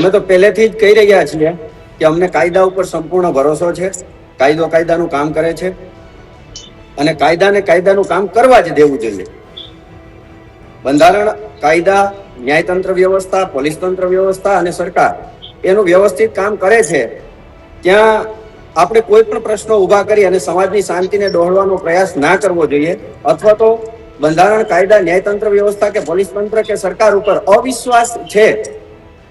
અમે તો પહેલેથી જ કહી રહ્યા છીએ કે અમને કાયદા ઉપર સંપૂર્ણ ભરોસો છે. કાયદો કાયદાનું કામ કરે છે અને કાયદાને કાયદાનું કામ કરવા જ દેવું જોઈએ. બંધારણ, કાયદા, ન્યાયતંત્ર વ્યવસ્થા, પોલીસ તંત્ર વ્યવસ્થા અને સરકાર એનું વ્યવસ્થિત કામ કરે છે. ત્યાં આપણે કોઈ પણ પ્રશ્નો ઉભા કરી અને સમાજની શાંતિને ડહોળવાનો પ્રયાસ ના કરવો જોઈએ, અથવા તો બંધારણ, કાયદા, ન્યાયતંત્ર વ્યવસ્થા કે પોલીસ તંત્ર કે સરકાર ઉપર અવિશ્વાસ છે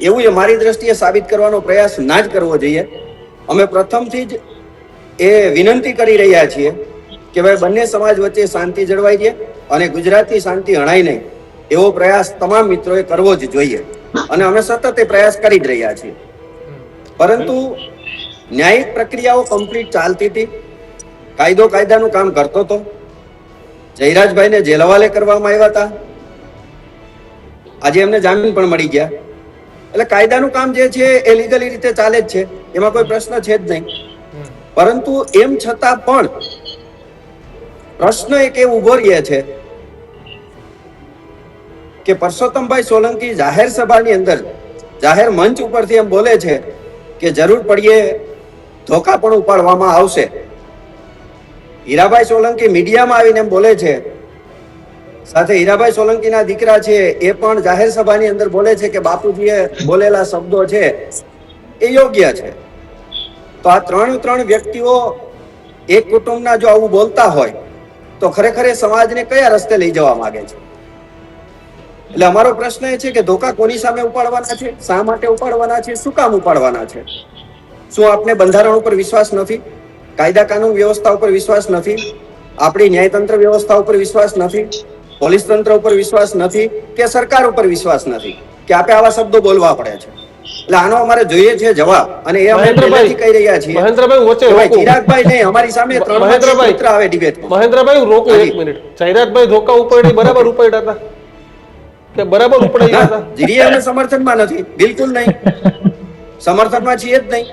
એવું એ મારી દ્રષ્ટિએ સાબિત કરવાનો પ્રયાસ ના જ કરવો જોઈએ. અમે પ્રથમથી જ એ વિનંતી કરી રહ્યા છીએ કે ભાઈ બંને સમાજ વચ્ચે શાંતિ જળવાઈ રહે અને ગુજરાતની શાંતિ હણાય નહીં એવો પ્રયાસ તમામ મિત્રોએ કરવો જ જોઈએ અને અમે સતત એ પ્રયાસ કરી જ રહ્યા છીએ. પરંતુ ન્યાયિક પ્રક્રિયાઓ કમ્પ્લીટ ચાલતી હતી, કાયદો કાયદાનું કામ કરતો હતો. જયરાજભાઈને જેલ હવાલે કરવામાં આવ્યા હતા, આજે એમને જામીન પણ મળી ગયા. એટલે કાયદાનું કામ જે છે એ લીગલી રીતે ચાલે જ છે, એમાં કોઈ પ્રશ્ન છે જ નહીં. પરંતુ એમ છતાં પણ પ્રશ્ન એક એ ઉભો રહે છે કે પરસોત્તમભાઈ સોલંકી જાહેર સભાની અંદર, જાહેર મંચ ઉપરથી એમ બોલે છે કે જરૂર પડીએ ધોકા પણ ઉપાડવામાં આવશે. હીરાભાઈ સોલંકી મીડિયામાં આવીને એમ બોલે છે, સાથે હીરાભાઈ સોલંકીના દીકરા છે એ પણ જાહેર સભાની અંદર બોલે છે કે બાપુજીએ બોલેલા શબ્દો છે એ યોગ્ય છે. તો આ ત્રણ વ્યક્તિઓ એક કુટુંબના જો આવું બોલતા હોય તો ખરેખર એ સમાજને કયા રસ્તે લઈ જવા માંગે છે? એટલે અમારો પ્રશ્ન એ છે કે ધોકા કોની સામે ઉપાડવાના છે, શા માટે ઉપાડવાના છે, શું કામ ઉપાડવાના છે? શું આપને બંધારણ ઉપર વિશ્વાસ નથી? કાયદા કાનૂન વ્યવસ્થા ઉપર વિશ્વાસ નથી? આપણી ન્યાયતંત્ર વ્યવસ્થા ઉપર વિશ્વાસ નથી? પોલીસ તંત્ર ઉપર વિશ્વાસ નથી? કે સરકાર ઉપર વિશ્વાસ નથી કે આપે આવા શબ્દો બોલવા પડે છે? એટલે આનો અમારે જોઈએ છે જવાબ, અને એ અમે પહેલેથી કહી રહ્યા છીએ. મહેન્દ્રભાઈ વચ્ચે ચિરાગભાઈ નહીં, અમારી સામે ત્રણ મિત્ર આવે ડિબેટમાં. મહેન્દ્રભાઈ રોકો એક મિનિટ. ચિરાગભાઈ ધોકા ઉપાડી બરાબર ઉપાડ્યા હતા કે બરાબર ઉપાડ્યા હતા? જીરીએ અમે સમર્થનમાં નથી, બિલકુલ નહીં, સમર્થનમાં છીએ જ નહીં.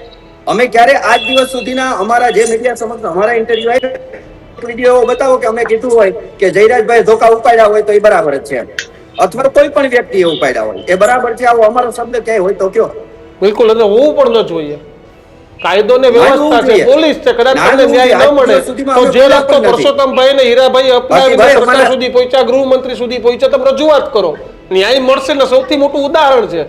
અમે ક્યારે આજ દિવસ સુધીના અમારા જે મીડિયા સમક્ષ અમારા ઇન્ટરવ્યુ આવ્યા વિડીયો બતાવો કે અમે કીધું હોય કે જયરાજભાઈ ધોકા ઉપાડ્યા હોય તો એ બરાબર જ છે, અથવા કોઈ પણ વ્યક્તિએ ઉપાડ્યા હોય એ બરાબર છે, આવો અમારો શબ્દ ક્યાંય હોય તો કયો? બિલકુલ, એટલે હોવું પણ ન જોઈએ. કાયદો ને વ્યવસ્થા છે, પોલીસ છે, કદાચ તમને ન્યાય ન મળે તો જે રસ્તો પરસોત્તમભાઈ ને હીરાભાઈ અપનાવીને સરકાર સુધી પહોંચ્યા, ગૃહમંત્રી સુધી પહોંચ્યા, તમે રજૂઆત કરો, ન્યાય મળશે ને. સૌથી મોટું ઉદાહરણ છે